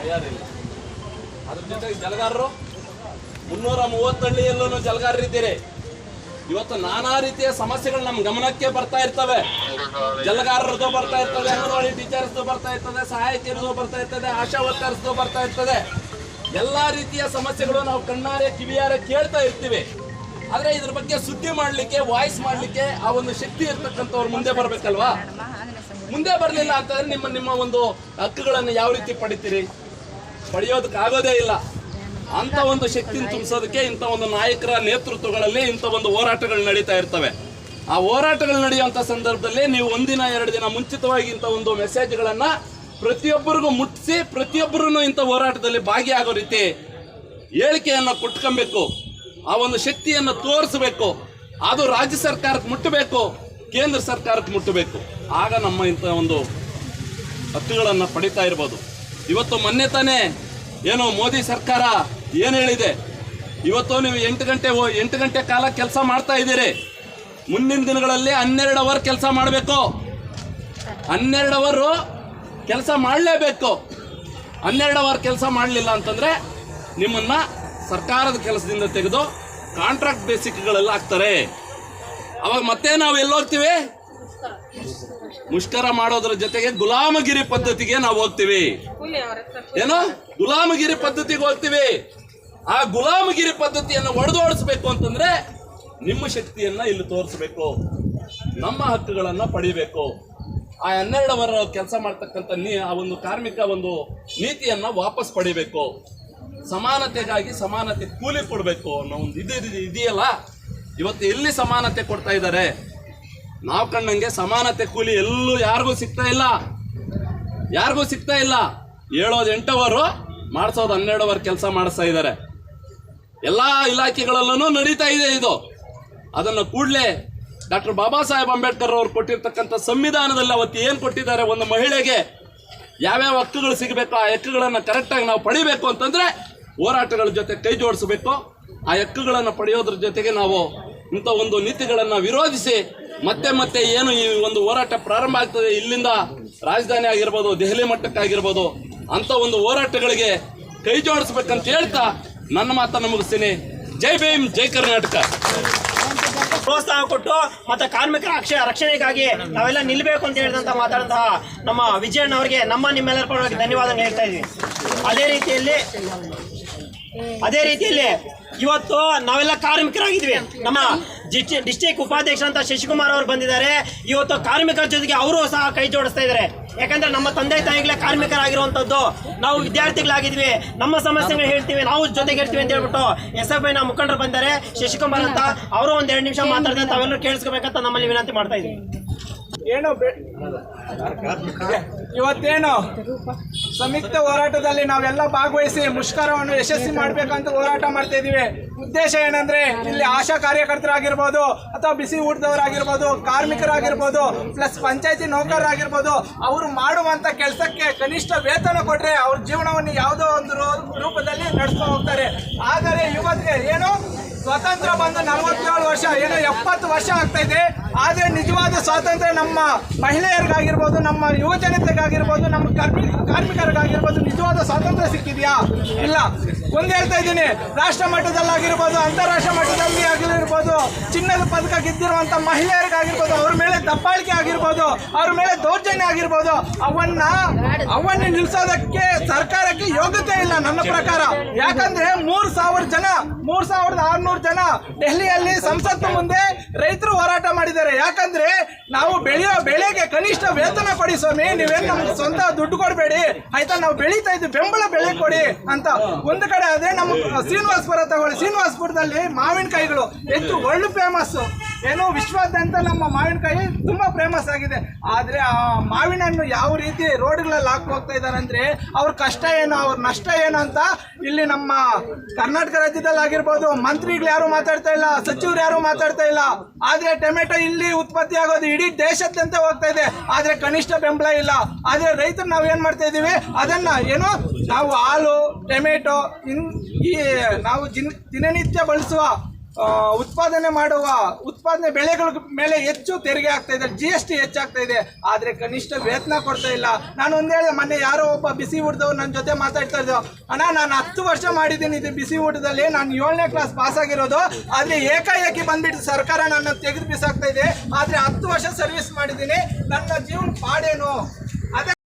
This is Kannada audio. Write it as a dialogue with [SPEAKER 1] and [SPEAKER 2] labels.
[SPEAKER 1] ತಯಾರಿಲ್ಲ. ಅದ್ರ ಜೊತೆಗೆ ಜಲಗಾರರು 330 ಹಳ್ಳಿಯಲ್ಲೂ ಜಲಗಾರರಿದ್ದೀರಿ. ಇವತ್ತು ನಾನಾ ರೀತಿಯ ಸಮಸ್ಯೆಗಳು ನಮ್ಮ ಗಮನಕ್ಕೆ ಬರ್ತಾ ಇರ್ತವೆ. ಜಲಗಾರರದ್ದು ಬರ್ತಾ ಇರ್ತದೆ, ಅಂಗನವಾಡಿ ಟೀಚರ್ಸ್ದು ಬರ್ತಾ ಇರ್ತದೆ, ಸಹಾಯಕಿಯರದು ಬರ್ತಾ ಇರ್ತದೆ, ಆಶಾ ವರ್ಕರ್ಸ್ದು ಬರ್ತಾ ಇರ್ತದೆ. ಎಲ್ಲಾ ರೀತಿಯ ಸಮಸ್ಯೆಗಳು ನಾವು ಕಣ್ಣಾರೆ ಕಿವಿಯಾರೆ ಕೇಳ್ತಾ ಇರ್ತೀವಿ. ಆದ್ರೆ ಇದ್ರ ಬಗ್ಗೆ ಸುದ್ದಿ ಮಾಡ್ಲಿಕ್ಕೆ, ವಾಯ್ಸ್ ಮಾಡ್ಲಿಕ್ಕೆ ಆ ಒಂದು ಶಕ್ತಿ ಇರ್ತಕ್ಕಂಥವ್ರು ಮುಂದೆ ಬರ್ಬೇಕಲ್ವಾ? ಮುಂದೆ ಬರ್ಲಿಲ್ಲ ಅಂತಂದ್ರೆ ನಿಮ್ಮ ಒಂದು ಹಕ್ಕುಗಳನ್ನು ಯಾವ ರೀತಿ ಪಡಿತೀರಿ? ಪಡೆಯೋದಕ್ಕಾಗೋದೇ ಇಲ್ಲ. ಅಂತ ಒಂದು ಶಕ್ತಿನ ತುಂಬಿಸೋದಕ್ಕೆ ಇಂಥ ಒಂದು ನಾಯಕರ ನೇತೃತ್ವಗಳಲ್ಲಿ ಇಂಥ ಒಂದು ಹೋರಾಟಗಳು ನಡೀತಾ ಇರ್ತವೆ. ಆ ಹೋರಾಟಗಳು ನಡೆಯುವಂಥ ಸಂದರ್ಭದಲ್ಲಿ ನೀವು ಒಂದಿನ 2 ದಿನ ಮುಂಚಿತವಾಗಿ ಇಂಥ ಒಂದು ಮೆಸೇಜ್ಗಳನ್ನ ಪ್ರತಿಯೊಬ್ಬರಿಗೂ ಮುಟ್ಟಿಸಿ ಪ್ರತಿಯೊಬ್ಬರೂ ಇಂಥ ಹೋರಾಟದಲ್ಲಿ ಭಾಗಿಯಾಗೋ ರೀತಿ ಹೇಳಿಕೆಯನ್ನು ಕೊಟ್ಕೊಬೇಕು. ಆ ಒಂದು ಶಕ್ತಿಯನ್ನು ತೋರಿಸಬೇಕು. ಅದು ರಾಜ್ಯ ಸರ್ಕಾರಕ್ಕೆ ಮುಟ್ಟಬೇಕು, ಕೇಂದ್ರ ಸರ್ಕಾರಕ್ಕೆ ಮುಟ್ಟಬೇಕು. ಆಗ ನಮ್ಮ ಇಂಥ ಒಂದು ಹಕ್ಕುಗಳನ್ನು ಪಡಿತಾ ಇರ್ಬೋದು. ಇವತ್ತು ಮೊನ್ನೆ ತಾನೇ ಏನೋ ಮೋದಿ ಸರ್ಕಾರ ಏನು ಹೇಳಿದೆ, ಇವತ್ತು ನೀವು 8 ಗಂಟೆ ಕಾಲ ಕೆಲಸ ಮಾಡ್ತಾ ಇದ್ದೀರಿ. ಮುಂದಿನ ದಿನಗಳಲ್ಲಿ 12 ಅವರ್ ಕೆಲಸ ಮಾಡಬೇಕು. 12 ಅವರು ಕೆಲಸ ಮಾಡಲೇಬೇಕು. 12 ಅವರ್ ಕೆಲಸ ಮಾಡಲಿಲ್ಲ ಅಂತಂದ್ರೆ ನಿಮ್ಮನ್ನ ಸರ್ಕಾರದ ಕೆಲಸದಿಂದ ತೆಗೆದು ಕಾಂಟ್ರಾಕ್ಟ್ ಬೇಸಿಕ್ಗಳೆಲ್ಲ ಹಾಕ್ತಾರೆ. ಅವಾಗ ಮತ್ತೆ ನಾವು ಎಲ್ಲೋಗ್ತೀವಿ? ಮುಷ್ಕರ ಮಾಡೋದ್ರ ಜೊತೆಗೆ ಗುಲಾಮಗಿರಿ ಪದ್ಧತಿಗೆ ನಾವು ಹೋಗ್ತೀವಿ. ಏನೋ ಗುಲಾಮಗಿರಿ ಪದ್ಧತಿಗೆ ಹೋಗ್ತೀವಿ. ಆ ಗುಲಾಮಗಿರಿ ಪದ್ಧತಿಯನ್ನು ಒಡೆದೋಡಿಸ್ಬೇಕು ಅಂತಂದ್ರೆ ನಿಮ್ಮ ಶಕ್ತಿಯನ್ನ ಇಲ್ಲಿ ತೋರಿಸ್ಬೇಕು, ನಮ್ಮ ಹಕ್ಕುಗಳನ್ನ ಪಡಿಬೇಕು. ಆ 12 ಅವರ್ ಕೆಲಸ ಮಾಡ್ತಕ್ಕಂಥ ಆ ಒಂದು ಕಾರ್ಮಿಕ ಒಂದು ನೀತಿಯನ್ನ ವಾಪಸ್ ಪಡಿಬೇಕು. ಸಮಾನತೆಗಾಗಿ ಸಮಾನತೆ ಕೂಲಿ ಕೊಡಬೇಕು ಅನ್ನೋ ಒಂದು ಇದೆಯಲ್ಲ. ಇವತ್ತು ಎಲ್ಲಿ ಸಮಾನತೆ ಕೊಡ್ತಾ ಇದ್ದಾರೆ? ನಾವು ಕಂಡಂಗೆ ಸಮಾನತೆ ಕೂಲಿ ಎಲ್ಲೂ ಯಾರಿಗೂ ಸಿಗ್ತಾ ಇಲ್ಲ. ಹೇಳೋದು 8 ಅವರು, ಮಾಡಿಸೋದು 12 ಅವರ್ ಕೆಲಸ ಮಾಡಿಸ್ತಾ ಇದ್ದಾರೆ. ಎಲ್ಲಾ ಇಲಾಖೆಗಳಲ್ಲೂ ನಡೀತಾ ಇದೆ ಇದು. ಅದನ್ನು ಕೂಡಲೇ ಡಾಕ್ಟರ್ ಬಾಬಾ ಸಾಹೇಬ್ ಅಂಬೇಡ್ಕರ್ ಅವರು ಕೊಟ್ಟಿರ್ತಕ್ಕಂಥ ಸಂವಿಧಾನದಲ್ಲಿ ಅವತ್ತು ಏನು ಕೊಟ್ಟಿದ್ದಾರೆ, ಒಂದು ಮಹಿಳೆಗೆ ಯಾವ್ಯಾವ ಹಕ್ಕುಗಳು ಸಿಗಬೇಕು ಆ ಹಕ್ಕುಗಳನ್ನು ಕರೆಕ್ಟಾಗಿ ನಾವು ಪಡಿಬೇಕು ಅಂತಂದ್ರೆ ಹೋರಾಟಗಳ ಜೊತೆ ಕೈ ಜೋಡಿಸಬೇಕು. ಆ ಹಕ್ಕುಗಳನ್ನು ಪಡೆಯೋದ್ರ ಜೊತೆಗೆ ನಾವು ಇಂಥ ಒಂದು ನೀತಿಗಳನ್ನು ವಿರೋಧಿಸಿ ಮತ್ತೆ ಏನು ಈ ಒಂದು ಹೋರಾಟ ಪ್ರಾರಂಭ ಆಗ್ತದೆ, ಇಲ್ಲಿಂದ ರಾಜಧಾನಿ ಆಗಿರ್ಬೋದು, ದೆಹಲಿ ಮಟ್ಟಕ್ಕಾಗಿರ್ಬೋದು, ಅಂತ ಒಂದು ಹೋರಾಟಗಳಿಗೆ ಕೈ ಜೋಡಿಸ್ಬೇಕಂತ ಹೇಳ್ತಾ ನನ್ನ ಮಾತನ್ನು ಮುಗಿಸ್ತೀನಿ. ಜೈ ಭೀಮ್, ಜೈ ಕರ್ನಾಟಕ.
[SPEAKER 2] ಪ್ರೋತ್ಸಾಹ ಕೊಟ್ಟು ಮತ್ತೆ ಕಾರ್ಮಿಕರ ರಕ್ಷಣೆಗಾಗಿ ನಾವೆಲ್ಲ ನಿಲ್ಲಬೇಕು ಅಂತ ಹೇಳಿದಂತ ಮಾತಾಡಿದಂತಹ ನಮ್ಮ ವಿಜಯಣ್ಣ ಅವರಿಗೆ ನಿಮ್ಮೆಲ್ಲರ ಪರವಾಗಿ ಧನ್ಯವಾದ ಹೇಳ್ತಾ ಇದ್ವಿ. ಅದೇ ರೀತಿಯಲ್ಲಿ ಇವತ್ತು ನಾವೆಲ್ಲ ಕಾರ್ಮಿಕರಾಗಿದ್ವಿ. ನಮ್ಮ ಡಿಸ್ಟ್ರಿಕ್ಟ್ ಉಪಾಧ್ಯಕ್ಷ ಅಂತ ಶಶಿಕುಮಾರ್ ಅವರು ಬಂದಿದ್ದಾರೆ. ಇವತ್ತು ಕಾರ್ಮಿಕರ ಜೊತೆಗೆ ಅವರು ಸಹ ಕೈ ಜೋಡಿಸ್ತಾ ಇದ್ದಾರೆ. ಯಾಕಂದ್ರೆ ನಮ್ಮ ತಂದೆ ತಾಯಿಗಳೇ ಕಾರ್ಮಿಕರಾಗಿರುವಂತದ್ದು, ನಾವು ವಿದ್ಯಾರ್ಥಿಗಳಾಗಿದ್ವಿ, ನಮ್ಮ ಸಮಸ್ಯೆಗಳು ಹೇಳ್ತೀವಿ, ನಾವು ಜೊತೆಗೆ ಇರ್ತೀವಿ ಅಂತ ಹೇಳ್ಬಿಟ್ಟು SFI ನ ಮುಖಂಡರು ಬಂದರೆ ಶಶಿಕುಮಾರ್ ಅಂತ ಅವರು 1-2 ನಿಮಿಷ ಮಾತಾಡಿದ್ರೆ ತಾವೆಲ್ಲರೂ ಕೇಳಿಸ್ಕೋಬೇಕಂತ ನಮ್ಮಲ್ಲಿ ವಿನಂತಿ ಮಾಡ್ತಾ ಇದ್ವಿ.
[SPEAKER 3] ಇವತ್ತೇನು ಸಂಯುಕ್ತ ಹೋರಾಟದಲ್ಲಿ ನಾವೆಲ್ಲ ಭಾಗವಹಿಸಿ ಮುಷ್ಕರವನ್ನು ಯಶಸ್ವಿ ಮಾಡಬೇಕಂತ ಹೋರಾಟ ಮಾಡ್ತಾ ಇದೀವಿ. ಉದ್ದೇಶ ಏನಂದ್ರೆ ಇಲ್ಲಿ ಆಶಾ ಕಾರ್ಯಕರ್ತರಾಗಿರ್ಬೋದು ಅಥವಾ ಬಿಸಿ ಊಟದವರಾಗಿರ್ಬೋದು, ಕಾರ್ಮಿಕರಾಗಿರ್ಬೋದು, ಪ್ಲಸ್ ಪಂಚಾಯತಿ ನೌಕರರಾಗಿರ್ಬೋದು, ಅವರು ಮಾಡುವಂತ ಕೆಲಸಕ್ಕೆ ಕನಿಷ್ಠ ವೇತನ ಕೊಟ್ರೆ ಅವ್ರ ಜೀವನವನ್ನು ಯಾವುದೋ ಒಂದು ರೂಪದಲ್ಲಿ ನಡೆಸ್ಕೊಂಡು ಹೋಗ್ತಾರೆ. ಆದರೆ ಇವತ್ತಿಗೆ ಏನು ಸ್ವಾತಂತ್ರ್ಯ ಬಂದು 47 ವರ್ಷ, ಏನೋ 70 ವರ್ಷ ಆಗ್ತಾ ಇದೆ. ಆದರೆ ನಿಜವಾದ ಸ್ವಾತಂತ್ರ್ಯ ನಮ್ಮ ಮಹಿಳೆಯರಿಗಾಗಿರ್ಬೋದು, ನಮ್ಮ ಯುವ ಜನತೆಗಾಗಿರ್ಬೋದು, ನಮ್ಮ ಕಾರ್ಮಿಕರಿಗಾಗಿರ್ಬೋದು ನಿಜವಾದ ಸ್ವಾತಂತ್ರ್ಯ ಸಿಕ್ಕಿದೆಯಾ? ಇಲ್ಲ. ಒಂದು ಹೇಳ್ತಾ ಇದ್ದೀನಿ, ರಾಷ್ಟ್ರ ಮಟ್ಟದಲ್ಲಾಗಿರ್ಬೋದು, ಅಂತಾರಾಷ್ಟ್ರೀಯ ಮಟ್ಟದಲ್ಲಿ ಆಗಿರ್ಬೋದು, ಚಿನ್ನದ ಪದಕ ಗೆದ್ದಿರುವಂಥ ಮಹಿಳೆಯರಿಗಾಗಿರ್ಬೋದು, ಅವ್ರ ಮೇಲೆ ದಬ್ಬಾಳಿಕೆ ಆಗಿರ್ಬೋದು, ಅವ್ರ ಮೇಲೆ ದೌರ್ಜನ್ಯ ಆಗಿರ್ಬೋದು, ಅವನ್ನ ನಿಲ್ಲಿಸೋದಕ್ಕೆ ಸರ್ಕಾರಕ್ಕೆ ಯೋಗ್ಯತೆ ಇಲ್ಲ ನನ್ನ ಪ್ರಕಾರ. ಯಾಕಂದ್ರೆ 3,600 ಜನ ಡೆಲ್ಲಿಯಲ್ಲಿ ಸಂಸತ್ತು ಮುಂದೆ ರೈತರು ಹೋರಾಟ ಮಾಡಿದ್ದಾರೆ. ಯಾಕಂದ್ರೆ ನಾವು ಬೆಳೆಯೋ ಬೆಳೆಗೆ ಕನಿಷ್ಠ ವೇತನ ಕೊಡಿ ಸ್ವಾಮಿ, ನೀವೇನು ನಮ್ಗೆ ಸ್ವಂತ ದುಡ್ಡು ಕೊಡಬೇಡಿ ಆಯ್ತಾ, ನಾವು ಬೆಳೀತಾ ಇದ್ವಿ, ಬೆಂಬಲ ಬೆಳೆ ಕೊಡಿ ಅಂತ. ಒಂದು ಕಡೆ ಆದ್ರೆ ನಮ್ಮ ಶ್ರೀನಿವಾಸಪುರ ತಗೊಳ್ಳಿ, ಶ್ರೀನಿವಾಸಪುರದಲ್ಲಿ ಮಾವಿನಕಾಯಿಗಳು ಹೆಚ್ಚು ಒಳ್ಳೆ ಫೇಮಸ್. ಏನು ವಿಶ್ವಾದ್ಯಂತ ನಮ್ಮ ಮಾವಿನಕಾಯಿ ತುಂಬಾ ಫೇಮಸ್ ಆಗಿದೆ. ಆದ್ರೆ ಆ ಮಾವಿನ ಹಣ್ಣು ಯಾವ ರೀತಿ ರೋಡ್ಗಳಲ್ಲಿ ಹಾಕಿ ಹೋಗ್ತಾ ಇದ್ದಾರೆ ಅಂದ್ರೆ ಅವ್ರ ಕಷ್ಟ ಏನು, ಅವ್ರ ನಷ್ಟ ಏನು ಅಂತ ಇಲ್ಲಿ ನಮ್ಮ ಕರ್ನಾಟಕ ರಾಜ್ಯದಲ್ಲಿ ಆಗಿರ್ಬೋದು ಮಂತ್ರಿಗಳು ಯಾರು ಮಾತಾಡ್ತಾ ಇಲ್ಲ, ಸಚಿವರು ಯಾರು ಮಾತಾಡ್ತಾ ಇಲ್ಲ. ಆದ್ರೆ ಟೊಮೆಟೊ ಇಲ್ಲಿ ಉತ್ಪತ್ತಿ ಆಗೋದು ಇಡೀ ದೇಶದಂತೆ ಹೋಗ್ತಾ ಇದೆ, ಆದ್ರೆ ಕನಿಷ್ಠ ಬೆಂಬಲ ಇಲ್ಲ. ಆದ್ರೆ ರೈತರು ನಾವು ಏನ್ ಮಾಡ್ತಾ ಇದೀವಿ, ಅದನ್ನ ಏನು ನಾವು ಹಾಲು, ಟೊಮೆಟೊ, ನಾವು ದಿನನಿತ್ಯ ಬಳಸುವ ಉತ್ಪಾದನೆ ಬೆಳೆಗಳ ಮೇಲೆ ಹೆಚ್ಚು ತೆರಿಗೆ ಆಗ್ತಾ ಇದೆ, GST ಹೆಚ್ಚಾಗ್ತಾ ಇದೆ. ಆದರೆ ಕನಿಷ್ಠ ವೇತನ ಕೊಡ್ತಾ ಇಲ್ಲ. ನಾನು ಒಂದೇ ಹೇಳಿದೆ, ಮೊನ್ನೆ ಯಾರೋ ಒಬ್ಬ ಬಿಸಿ ಊಟದವ್ರು ನನ್ನ ಜೊತೆ ಮಾತಾಡ್ತಾ ಇದ್ದೋ, ಅಣ್ಣ ನಾನು 10 ವರ್ಷ ಮಾಡಿದ್ದೀನಿ ಇದು ಬಿಸಿ ಊಟದಲ್ಲಿ, ನಾನು 7ನೇ ಕ್ಲಾಸ್ ಪಾಸ್ ಆಗಿರೋದು. ಆದರೆ ಏಕಾಏಕಿ ಬಂದ್ಬಿಟ್ಟು ಸರ್ಕಾರ ನನ್ನ ತೆಗೆದು ಬಿಸಾಕ್ತಾ ಇದೆ. ಆದರೆ 10 ವರ್ಷ ಸರ್ವಿಸ್ ಮಾಡಿದ್ದೀನಿ, ನನ್ನ ಜೀವನ ಪಾಡೇನು? ಅದೇ